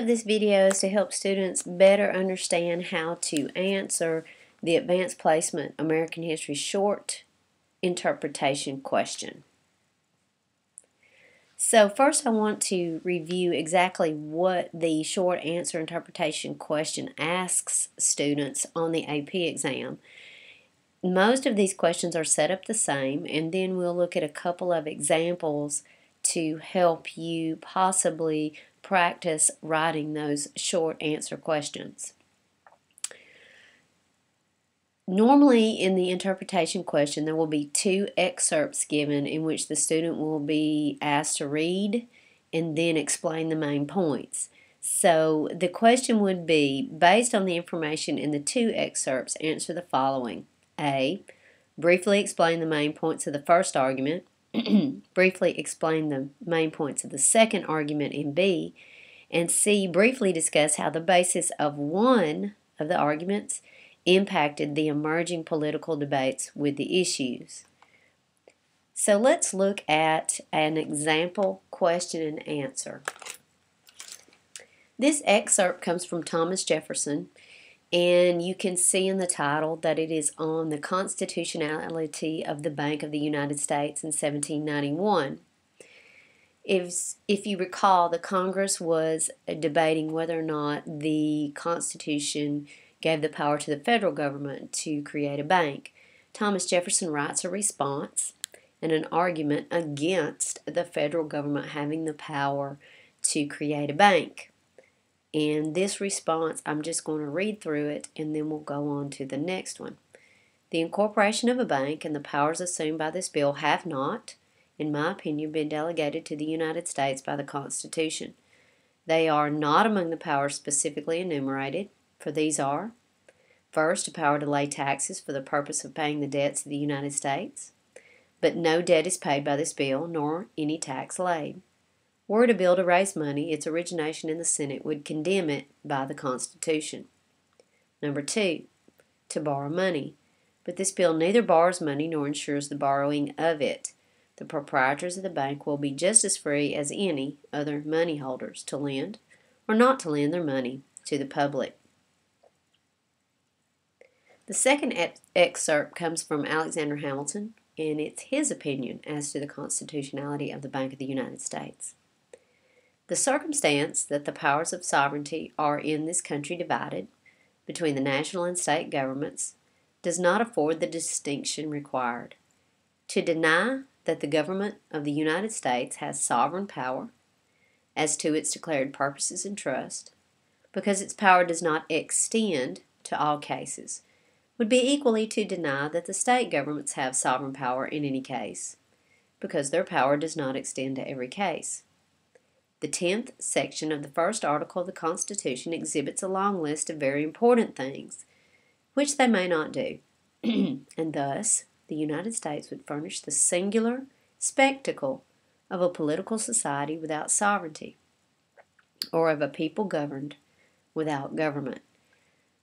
of this video is to help students better understand how to answer the Advanced Placement American History Short Interpretation question. So first I want to review exactly what the short answer interpretation question asks students on the AP exam. Most of these questions are set up the same, and then we'll look at a couple of examples to help you possibly practice writing those short answer questions. Normally in the interpretation question there will be two excerpts given in which the student will be asked to read and then explain the main points. So the question would be, based on the information in the two excerpts, answer the following. A. Briefly explain the main points of the first argument. Briefly explain the main points of the second argument in B. And C. Briefly discuss how the basis of one of the arguments impacted the emerging political debates with the issues. So let's look at an example question and answer. This excerpt comes from Thomas Jefferson, and you can see in the title that it is on the constitutionality of the Bank of the United States in 1791. If you recall, the Congress was debating whether or not the Constitution gave the power to the federal government to create a bank. Thomas Jefferson writes a response and an argument against the federal government having the power to create a bank. And this response, I'm just going to read through it and then we'll go on to the next one. The incorporation of a bank and the powers assumed by this bill have not, in my opinion, been delegated to the United States by the Constitution. They are not among the powers specifically enumerated, for these are: first, a power to lay taxes for the purpose of paying the debts of the United States, but no debt is paid by this bill, nor any tax laid. Were it a bill to raise money, its origination in the Senate would condemn it by the Constitution. Number two, to borrow money, but this bill neither borrows money nor insures the borrowing of it. The proprietors of the bank will be just as free as any other money holders to lend or not to lend their money to the public. The second excerpt comes from Alexander Hamilton, and it's his opinion as to the constitutionality of the Bank of the United States. The circumstance that the powers of sovereignty are in this country divided between the national and state governments does not afford the distinction required. To deny that the government of the United States has sovereign power as to its declared purposes and trust, because its power does not extend to all cases, would be equally to deny that the state governments have sovereign power in any case, because their power does not extend to every case. The 10th section of the first article of the Constitution exhibits a long list of very important things, which they may not do, and thus the United States would furnish the singular spectacle of a political society without sovereignty, or of a people governed without government.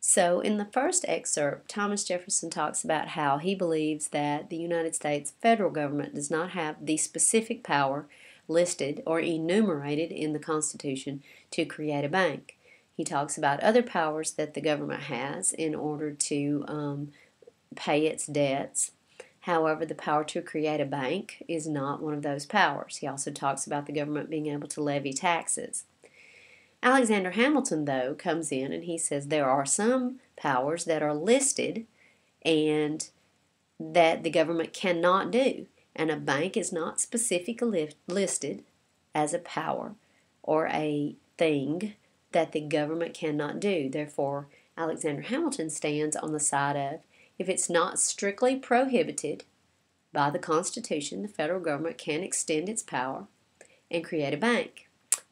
So in the first excerpt, Thomas Jefferson talks about how he believes that the United States federal government does not have the specific power listed or enumerated in the Constitution to create a bank. He talks about other powers that the government has in order to pay its debts. However, the power to create a bank is not one of those powers. He also talks about the government being able to levy taxes. Alexander Hamilton, though, comes in and he says there are some powers that are listed and that the government cannot do. And a bank is not specifically listed as a power or a thing that the government cannot do. Therefore, Alexander Hamilton stands on the side of, if it's not strictly prohibited by the Constitution, the federal government can extend its power and create a bank.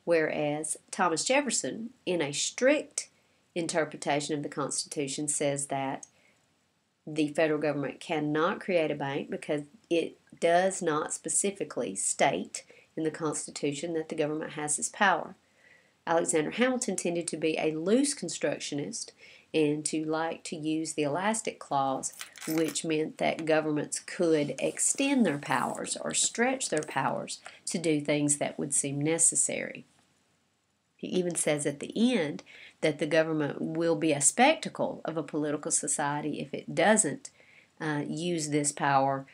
Whereas Thomas Jefferson, in a strict interpretation of the Constitution, says that the federal government cannot create a bank because it does not specifically state in the Constitution that the government has this power. Alexander Hamilton tended to be a loose constructionist and to like to use the elastic clause, which meant that governments could extend their powers or stretch their powers to do things that would seem necessary. He even says at the end that the government will be a spectacle of a political society if it doesn't use this power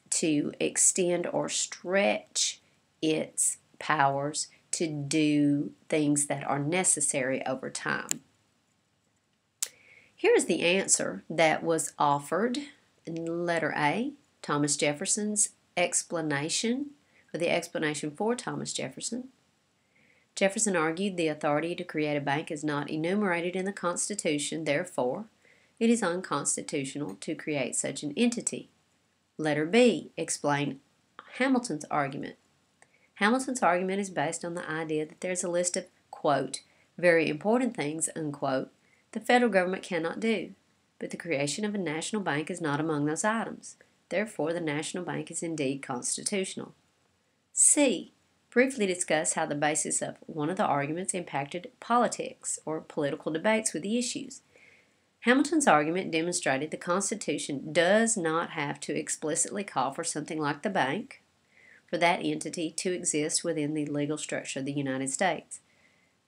to extend or stretch its powers to do things that are necessary over time. Here is the answer that was offered in letter A, Thomas Jefferson's explanation, or the explanation for Thomas Jefferson. Jefferson argued the authority to create a bank is not enumerated in the Constitution, therefore, it is unconstitutional to create such an entity. Letter B, explain Hamilton's argument. Hamilton's argument is based on the idea that there's a list of, quote, very important things, unquote, the federal government cannot do, but the creation of a national bank is not among those items. Therefore, the national bank is indeed constitutional. C, briefly discuss how the basis of one of the arguments impacted politics or political debates with the issues. Hamilton's argument demonstrated the Constitution does not have to explicitly call for something like the bank for that entity to exist within the legal structure of the United States.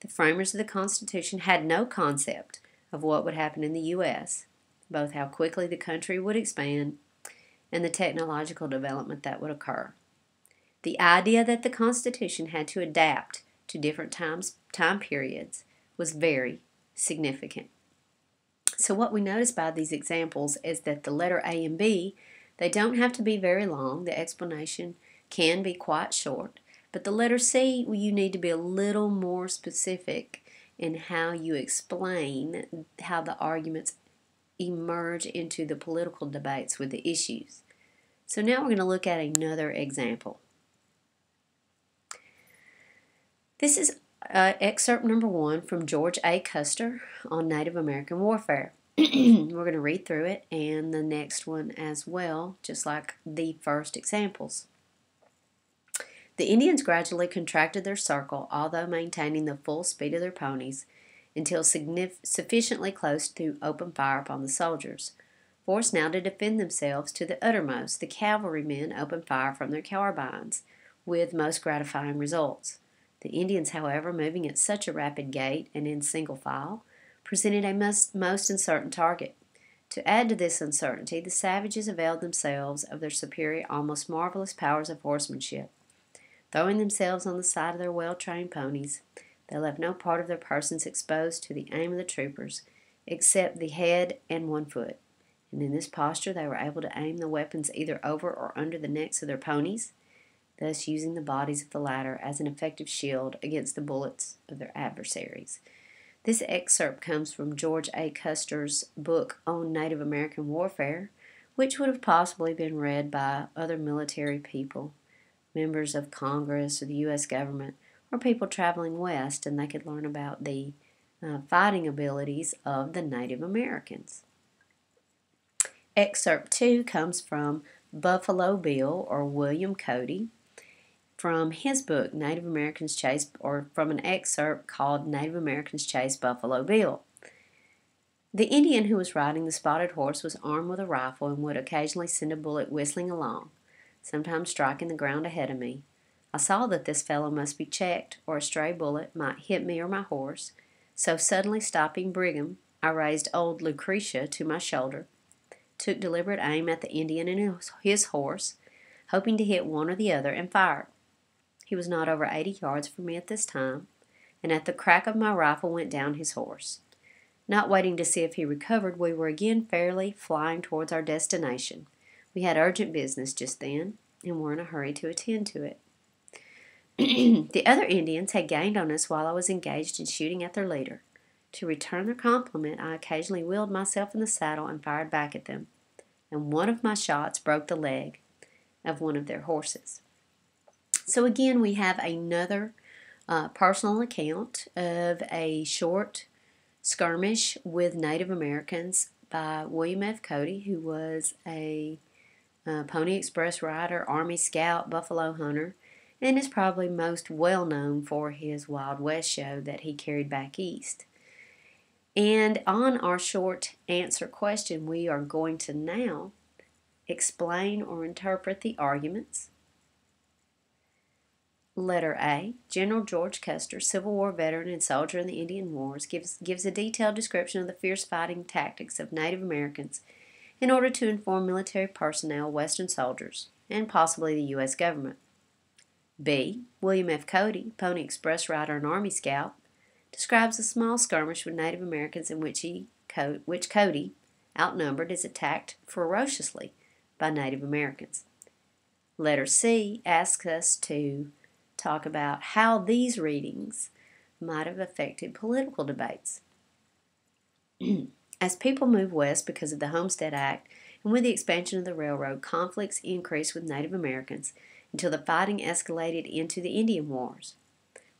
The framers of the Constitution had no concept of what would happen in the U.S., both how quickly the country would expand and the technological development that would occur. The idea that the Constitution had to adapt to different time periods was very significant. So what we notice by these examples is that the letter A and B, they don't have to be very long. The explanation can be quite short. But the letter C, well, you need to be a little more specific in how you explain how the arguments emerge into the political debates with the issues. So now we're going to look at another example. This is excerpt number 1 from George A. Custer on Native American warfare. We're going to read through it and the next one as well, just like the first examples. The Indians gradually contracted their circle, although maintaining the full speed of their ponies, until sufficiently close to open fire upon the soldiers. Forced now to defend themselves to the uttermost, the cavalrymen opened fire from their carbines, with most gratifying results. The Indians, however, moving at such a rapid gait and in single file, presented a most uncertain target. To add to this uncertainty, the savages availed themselves of their superior, almost marvelous powers of horsemanship. Throwing themselves on the side of their well-trained ponies, they left no part of their persons exposed to the aim of the troopers, except the head and one foot. And in this posture they were able to aim the weapons either over or under the necks of their ponies, thus using the bodies of the latter as an effective shield against the bullets of their adversaries. This excerpt comes from George A. Custer's book on Native American warfare, which would have possibly been read by other military people, members of Congress or the U.S. government, or people traveling west, and they could learn about the fighting abilities of the Native Americans. Excerpt 2 comes from Buffalo Bill, or William Cody, from his book, Native Americans Chase, or from an excerpt called Native Americans Chase Buffalo Bill. The Indian who was riding the spotted horse was armed with a rifle and would occasionally send a bullet whistling along, sometimes striking the ground ahead of me. I saw that this fellow must be checked, or a stray bullet might hit me or my horse, so suddenly stopping Brigham, I raised old Lucretia to my shoulder, took deliberate aim at the Indian and his horse, hoping to hit one or the other, and fired. He was not over 80 yards from me at this time, and at the crack of my rifle went down his horse. Not waiting to see if he recovered, we were again fairly flying towards our destination. We had urgent business just then, and were in a hurry to attend to it. The other Indians had gained on us while I was engaged in shooting at their leader. To return their compliment, I occasionally wheeled myself in the saddle and fired back at them, and one of my shots broke the leg of one of their horses. So again, we have another personal account of a short skirmish with Native Americans by William F. Cody, who was a Pony Express rider, Army Scout, buffalo hunter, and is probably most well known for his Wild West show that he carried back east. And on our short answer question, we are going to now explain or interpret the arguments, Letter A. General George Custer, Civil War veteran and soldier in the Indian Wars, gives a detailed description of the fierce fighting tactics of Native Americans in order to inform military personnel, Western soldiers, and possibly the U.S. government. B. William F. Cody, Pony Express rider and Army scout, describes a small skirmish with Native Americans in which Cody, outnumbered, is attacked ferociously by Native Americans. Letter C asks us to talk about how these readings might have affected political debates. As people moved west because of the Homestead Act and with the expansion of the railroad, conflicts increased with Native Americans until the fighting escalated into the Indian Wars.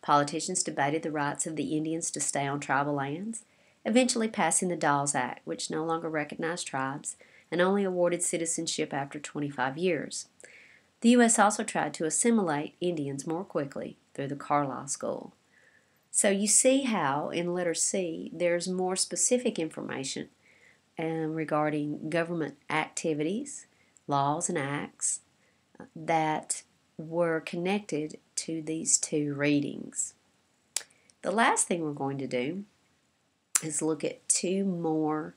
Politicians debated the rights of the Indians to stay on tribal lands, eventually passing the Dawes Act, which no longer recognized tribes and only awarded citizenship after 25 years. The U.S. also tried to assimilate Indians more quickly through the Carlisle School. So you see how in letter C there's more specific information regarding government activities, laws, and acts that were connected to these two readings. The last thing we're going to do is look at two more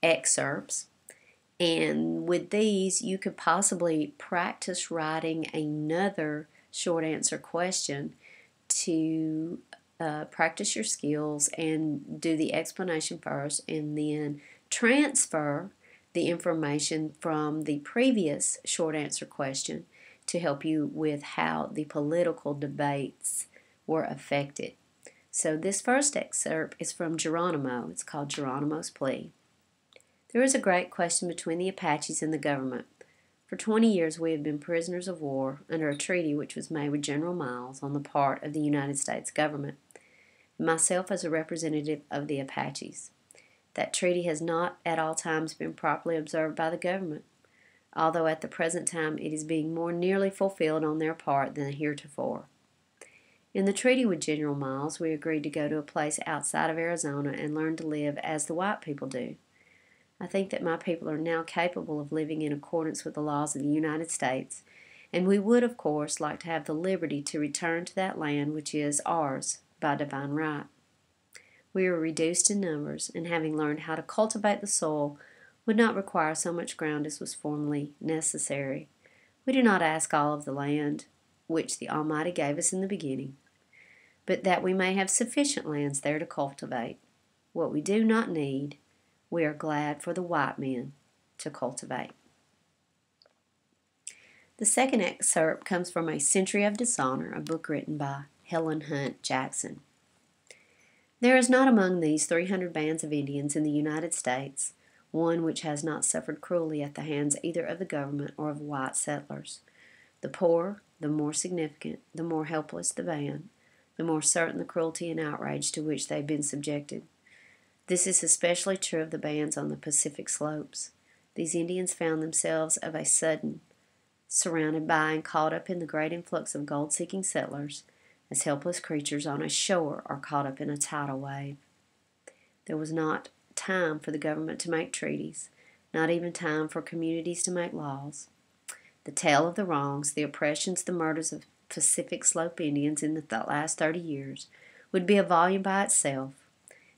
excerpts. And with these, you could possibly practice writing another short answer question to practice your skills and do the explanation first and then transfer the information from the previous short answer question to help you with how the political debates were affected. So this first excerpt is from Geronimo. It's called GeronimosPlea. There is a great question between the Apaches and the government. For 20 years we have been prisoners of war under a treaty which was made with General Miles on the part of the United States government, and myself as a representative of the Apaches. That treaty has not at all times been properly observed by the government, although at the present time it is being more nearly fulfilled on their part than heretofore. In the treaty with General Miles, we agreed to go to a place outside of Arizona and learn to live as the white people do. I think that my people are now capable of living in accordance with the laws of the United States, and we would, of course, like to have the liberty to return to that land which is ours by divine right. We are reduced in numbers, and having learned how to cultivate the soil would not require so much ground as was formerly necessary. We do not ask all of the land which the Almighty gave us in the beginning, but that we may have sufficient lands there to cultivate. What we do not need, we are glad for the white men to cultivate. The second excerpt comes from A Century of Dishonor, a book written by Helen Hunt Jackson. There is not among these 300 bands of Indians in the United States one which has not suffered cruelly at the hands either of the government or of white settlers. The poorer, the more significant, the more helpless the band, the more certain the cruelty and outrage to which they have been subjected. This is especially true of the bands on the Pacific slopes. These Indians found themselves of a sudden surrounded by and caught up in the great influx of gold-seeking settlers, as helpless creatures on a shore are caught up in a tidal wave. There was not time for the government to make treaties, not even time for communities to make laws. The tale of the wrongs, the oppressions, the murders of Pacific Slope Indians in the last 30 years would be a volume by itself,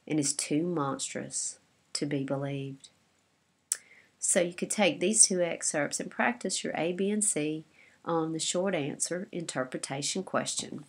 and is too monstrous to be believed. So you could take these two excerpts and practice your A, B, and C on the short answer interpretation question.